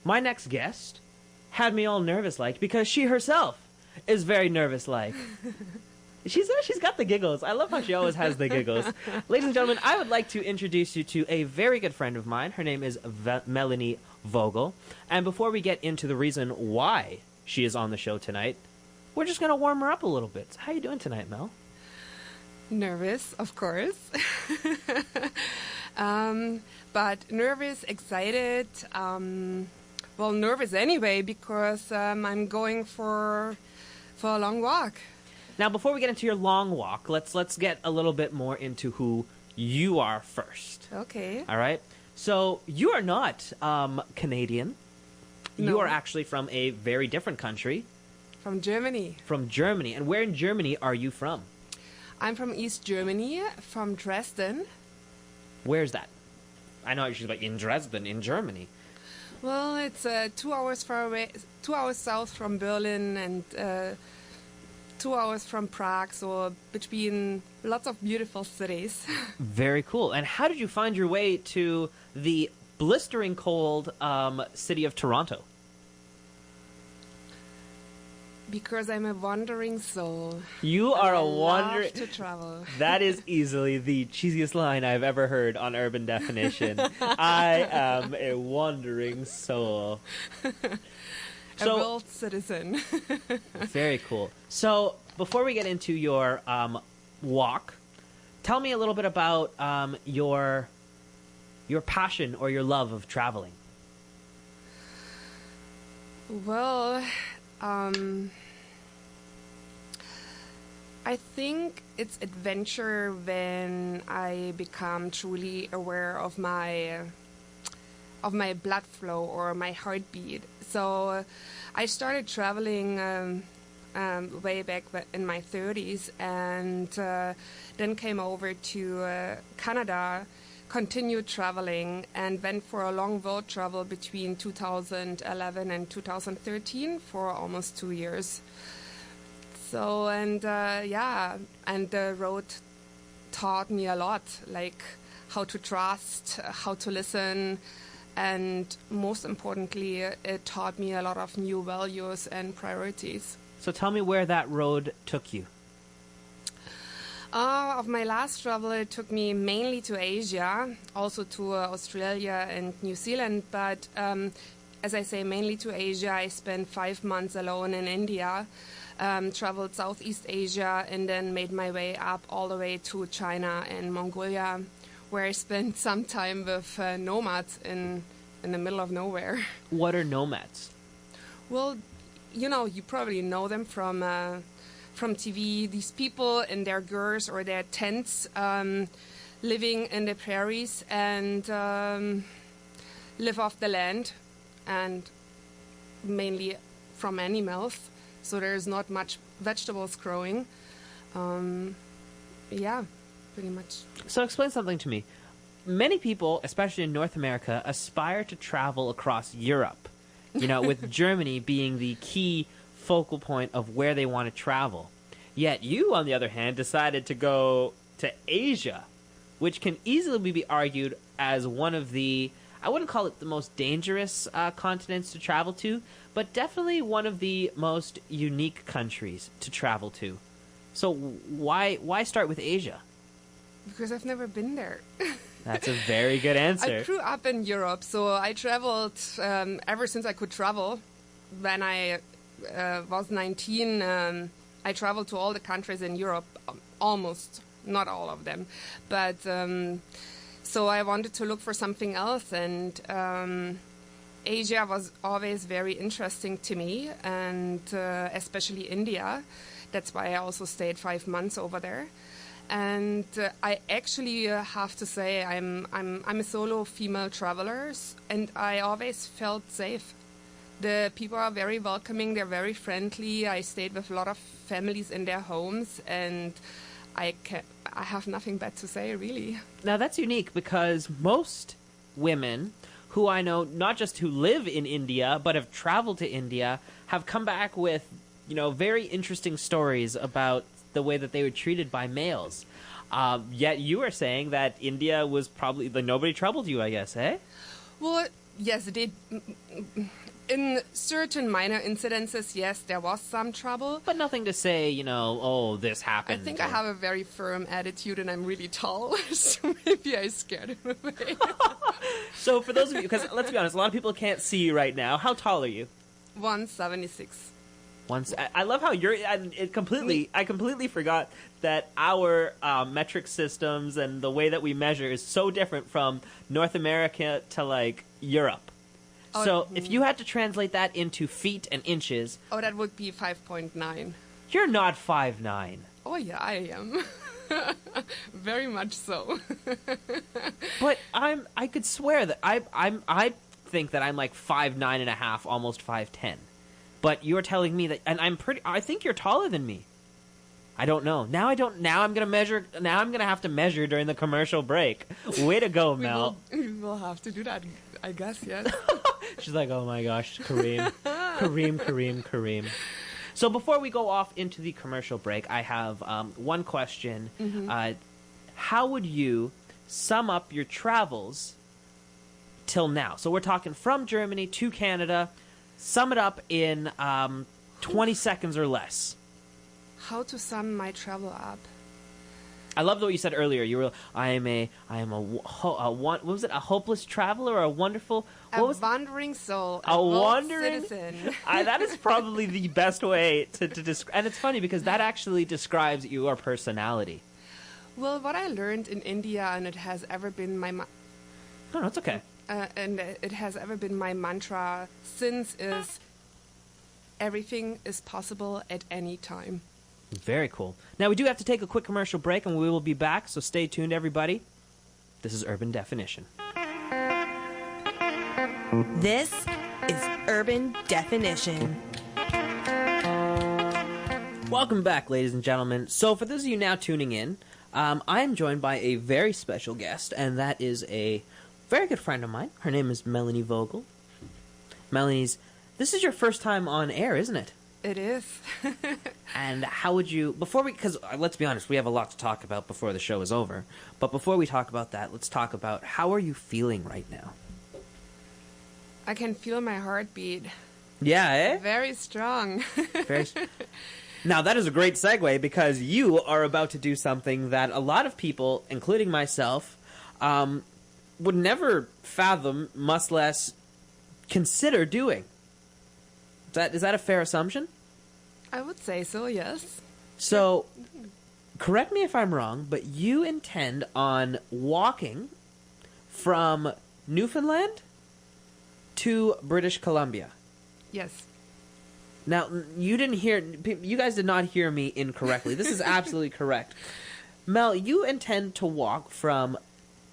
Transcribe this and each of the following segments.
my next guest had me all nervous like because she herself is very nervous like. She's got the giggles. I love how she always has the giggles. Ladies and gentlemen, I would like to introduce you to a very good friend of mine. Her name is Melanie Vogel. And before we get into the reason why she is on the show tonight, we're just going to warm her up a little bit. So how you doing tonight, Mel? Nervous, of course. But nervous, excited. Well, nervous anyway because I'm going for a long walk. Now, before we get into your long walk, let's get a little bit more into who you are first. Okay. All right? So, you are not Canadian. No. You are actually from a very different country. From Germany. From Germany. And where in Germany are you from? I'm from East Germany, from Dresden. Where's that? I know she's like in Dresden, in Germany. Well, it's 2 hours far away, 2 hours south from Berlin and 2 hours from Prague, so between lots of beautiful cities. Very cool. And how did you find your way to the blistering cold city of Toronto? Because I'm a wandering soul. You are a wandering. wandering. To travel. That is easily the cheesiest line I've ever heard on Urban Definition. I am a wandering soul. A world citizen. Very cool. So, before we get into your walk, tell me a little bit about your passion or your love of traveling. Well, I think it's adventure when I become truly aware of my blood flow or my heartbeat. So I started traveling way back in my 30s and then came over to Canada, continued traveling and went for a long road travel between 2011 and 2013 for almost 2 years. So, and the road taught me a lot, like how to trust, how to listen, and most importantly, it taught me a lot of new values and priorities. So tell me where that road took you. Of my last travel, it took me mainly to Asia, also to Australia and New Zealand, but as I say, mainly to Asia. I spent 5 months alone in India, traveled Southeast Asia, and then made my way up all the way to China and Mongolia, where I spent some time with nomads in the middle of nowhere. What are nomads? Well, you probably know them from TV. These people in their gurs or their tents, living in the prairies and live off the land, and mainly from animals. So there's not much vegetables growing. Yeah, pretty much. So explain something to me. Many people, especially in North America, aspire to travel across Europe, with Germany being the key focal point of where they want to travel. Yet you, on the other hand, decided to go to Asia, which can easily be argued as one of the, I wouldn't call it the most dangerous continents to travel to, but definitely one of the most unique countries to travel to. So why start with Asia? Because I've never been there. That's a very good answer. I grew up in Europe, so I traveled ever since I could travel. When I was 19, I traveled to all the countries in Europe, almost, not all of them. But so I wanted to look for something else, and Asia was always very interesting to me, and especially India. That's why I also stayed 5 months over there. And I actually have to say I'm a solo female traveler, and I always felt safe. The people are very welcoming, they're very friendly. I stayed with a lot of families in their homes, and I have nothing bad to say, really. Now, that's unique because most women who I know, not just who live in India, but have traveled to India, have come back with, very interesting stories about the way that they were treated by males. Yet you are saying that India was probably, nobody troubled you, I guess, eh? Well, Yes, in certain minor incidences, yes, there was some trouble. But nothing to say, oh, this I happened. think I have a very firm attitude and I'm really tall, so maybe I scared him away. So for those of you, because let's be honest, a lot of people can't see you right now. How tall are you? 176. I love how I completely forgot that our metric systems and the way that we measure is so different from North America to, like, Europe. So if you had to translate that into feet and inches... Oh, that would be 5.9. You're not 5'9". Oh, yeah, I am. Very much so. But I could swear that I think that I'm like 5'9.5", almost 5'10". But you're telling me that, and I think you're taller than me. I don't know. Now I'm gonna have to measure during the commercial break. Way to go, Mel. We will have to do that, I guess, yes. She's like, oh my gosh, Kareem. So before we go off into the commercial break, I have one question. Mm-hmm. How would you sum up your travels till now? So we're talking from Germany to Canada. Sum it up in 20 seconds or less. How to sum my travel up? I love what you said earlier. You were, what was it? A hopeless traveler or a wonderful? Wandering soul. A wandering citizen. That is probably the best way to describe. And it's funny because that actually describes your personality. Well, what I learned in India, and it has ever been my. No, it's okay. And it has ever been my mantra since is everything is possible at any time. Very cool. Now, we do have to take a quick commercial break, and we will be back, so stay tuned, everybody. This is Urban Definition. This is Urban Definition. Welcome back, ladies and gentlemen. So, for those of you now tuning in, I am joined by a very special guest, and that is a very good friend of mine. Her name is Melanie Vogel. This is your first time on air, isn't it? It is. And how would you, because let's be honest, we have a lot to talk about before the show is over. But before we talk about that, let's talk about how are you feeling right now? I can feel my heartbeat. Yeah, eh? Very strong. Now, that is a great segue because you are about to do something that a lot of people, including myself, would never fathom, much less consider doing. Is that a fair assumption? I would say so, yes. So, correct me if I'm wrong, but you intend on walking from Newfoundland to British Columbia. Yes. Now, you guys did not hear me incorrectly. This is absolutely correct. Mel, you intend to walk from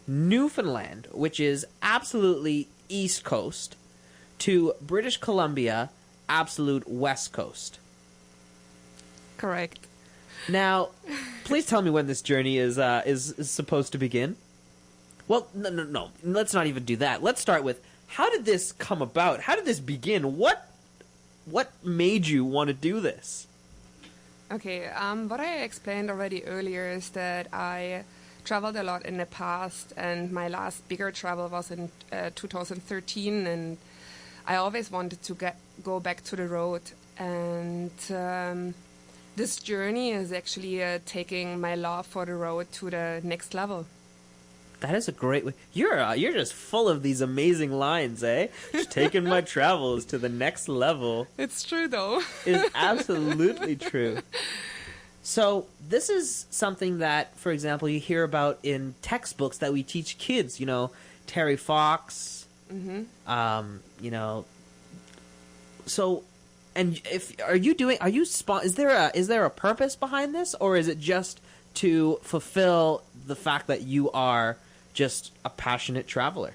Newfoundland, which is absolutely East Coast, to British Columbia, absolute West Coast. Correct. Now, please tell me when this journey is supposed to begin. Well, no. Let's not even do that. Let's start with, how did this come about? How did this begin? What made you want to do this? Okay, what I explained already earlier is that I traveled a lot in the past, and my last bigger travel was in 2013, and I always wanted to go back to the road, and this journey is actually taking my love for the road to the next level. That is a great way. You're just full of these amazing lines, eh? Just taking my travels to the next level. It's true, though. It's absolutely true. So this is something that, for example, you hear about in textbooks that we teach kids. Terry Fox. Mm-hmm. So, and is there a purpose behind this, or is it just to fulfill the fact that you are just a passionate traveler?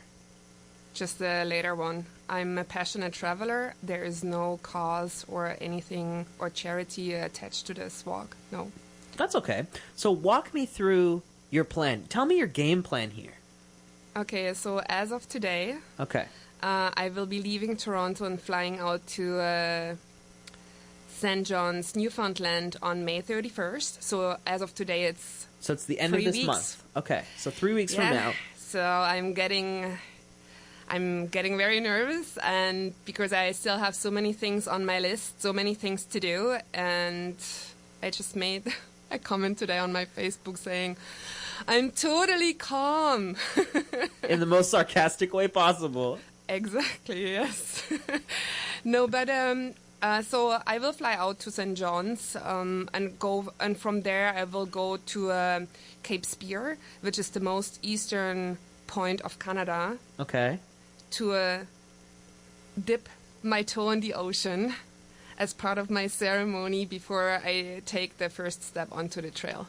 Just the later one. I'm a passionate traveler. There is no cause or anything or charity attached to this walk. No. That's okay. So walk me through your plan. Tell me your game plan here. Okay, so as of today, okay, I will be leaving Toronto and flying out to St. John's, Newfoundland on May 31st. So as of today, it's the end of this month. Okay, so 3 weeks from now. So I'm I'm getting very nervous, and because I still have so many things on my list, so many things to do, and I just made a comment today on my Facebook saying, I'm totally calm. In the most sarcastic way possible. Exactly, yes. No, but so I will fly out to St. John's and from there I will go to Cape Spear, which is the most eastern point of Canada. Okay. To dip my toe in the ocean as part of my ceremony before I take the first step onto the trail.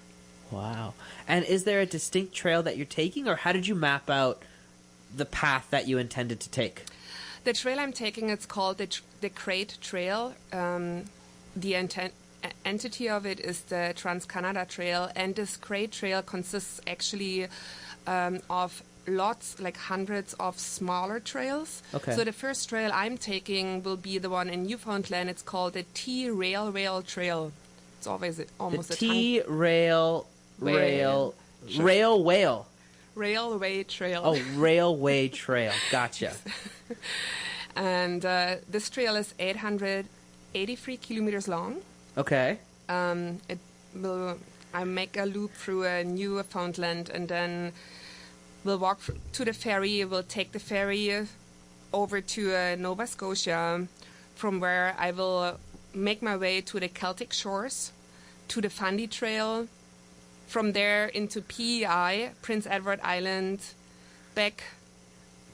Wow. And is there a distinct trail that you're taking, or how did you map out the path that you intended to take? The trail I'm taking, it's called the Crate Trail. The entity of it is the Trans-Canada Trail, and this Crate Trail consists actually of lots, like hundreds of smaller trails. Okay. So the first trail I'm taking will be the one in Newfoundland. It's called the T-Rail Trail. It's always almost the a tongue. Railway Trail. Oh, Railway Trail. Gotcha. And this trail is 883 kilometers long. Okay. I make a loop through Newfoundland, and then we'll walk to the ferry. We'll take the ferry over to Nova Scotia, from where I will make my way to the Celtic shores, to the Fundy Trail, from there into PEI, Prince Edward Island, back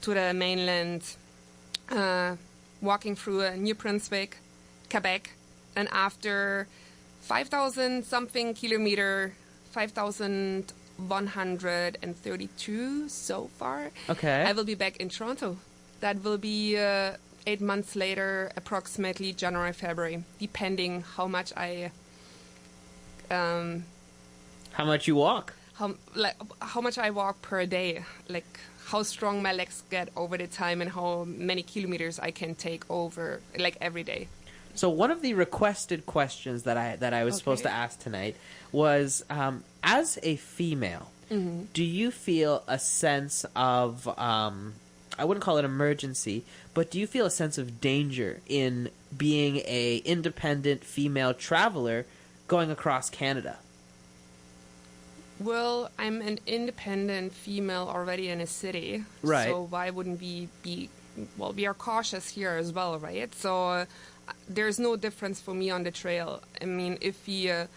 to the mainland, walking through New Brunswick, Quebec, and after 5,000 something kilometer, 5,132 so far, okay, I will be back in Toronto. That will be 8 months later, approximately January, February, depending how much I... how much you walk? How much I walk per day, like how strong my legs get over the time and how many kilometers I can take over, like every day. So one of the requested questions that I was supposed to ask tonight was, as a female, do you feel a sense of, I wouldn't call it emergency, but do you feel a sense of danger in being a independent female traveler going across Canada? Well, I'm an independent female already in a city. Right. So why wouldn't we be... Well, we are cautious here as well, right? So there's no difference for me on the trail. I mean, if we are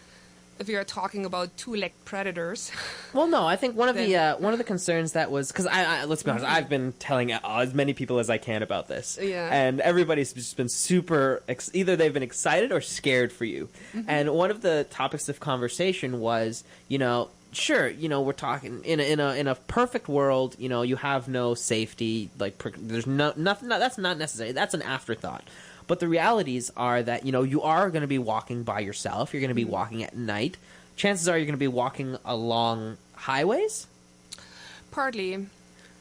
talking about two-legged predators... Well, no, I think one of the concerns that was... Because let's be honest, I've been telling as many people as I can about this. Yeah. And everybody's just been super... either they've been excited or scared for you. And one of the topics of conversation was, sure, we're talking in a perfect world, you have no safety, like there's nothing, that's not necessary. That's an afterthought. But the realities are that, you are going to be walking by yourself. You're going to be walking at night. Chances are you're going to be walking along highways? Partly,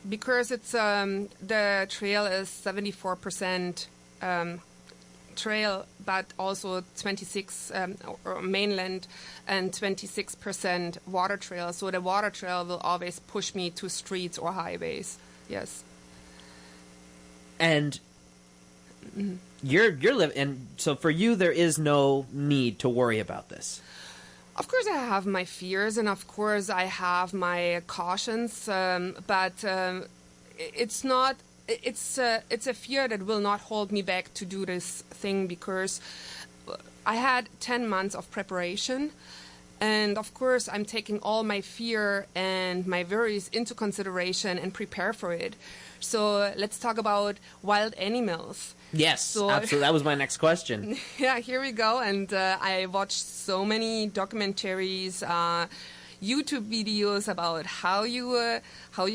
because it's the trail is 74% trail, but also 26 mainland and 26% water trail. So the water trail will always push me to streets or highways. Yes. And you're living, and so for you there is no need to worry about this. Of course, I have my fears, and of course, I have my cautions. But it's not. It's a fear that will not hold me back to do this thing, because I had 10 months of preparation, and of course I'm taking all my fear and my worries into consideration and prepare for it. So let's talk about wild animals. Yes, absolutely. That was my next question. Yeah, here we go. And I watched so many documentaries, YouTube videos about how you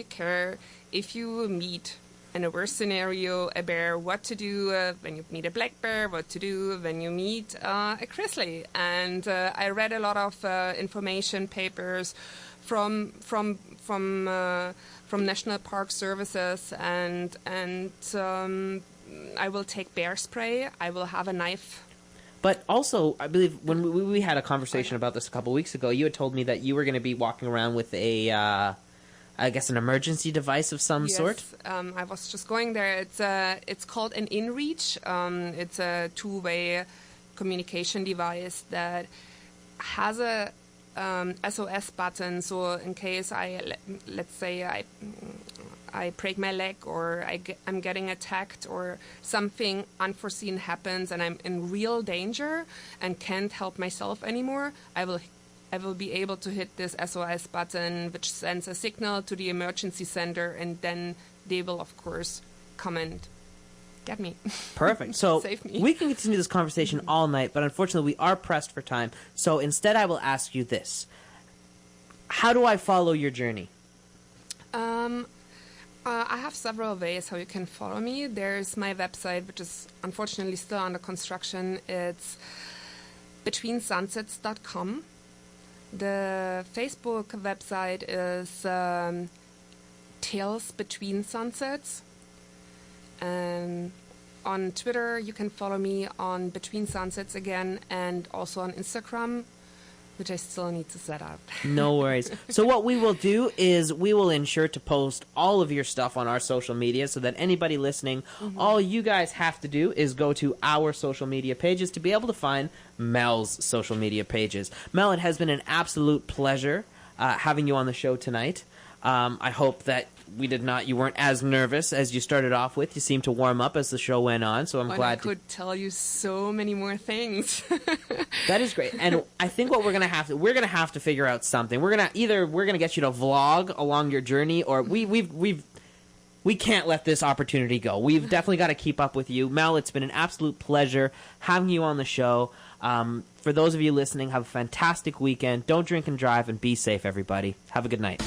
care if you meet, in a worst scenario, a bear, what to do when you meet a black bear, what to do when you meet a grizzly. And I read a lot of information papers from National Park Services, and I will take bear spray. I will have a knife. But also, I believe when we had a conversation about this a couple weeks ago, you had told me that you were going to be walking around with a I guess, an emergency device of some sort? I was just going there. It's called an InReach. It's a two-way communication device that has a SOS button. So in case let's say I break my leg, or I'm getting attacked, or something unforeseen happens and I'm in real danger and can't help myself anymore, I will be able to hit this SOS button, which sends a signal to the emergency center, and then they will, of course, come and get me. Perfect. So Save me. we can continue this conversation all night, but unfortunately we are pressed for time. So instead I will ask you this. How do I follow your journey? I have several ways how you can follow me. There's my website, which is unfortunately still under construction. It's betweensunsets.com. The Facebook website is Tales Between Sunsets. And on Twitter, you can follow me on Between Sunsets again, and also on Instagram, which I still need to set up. No worries. So what we will do is we will ensure to post all of your stuff on our social media so that anybody listening, all you guys have to do is go to our social media pages to be able to find Mel's social media pages. Mel, it has been an absolute pleasure having you on the show tonight. I hope that you weren't as nervous as you started off with. You seemed to warm up as the show went on, so I'm glad I could tell you so many more things. That is great. And I think what we're gonna have to figure out something. We're gonna get you to vlog along your journey, or we can't let this opportunity go. We've definitely got to keep up with you. Mel, it's been an absolute pleasure having you on the show. For those of you listening, have a fantastic weekend. Don't drink and drive, and be safe, everybody. Have a good night.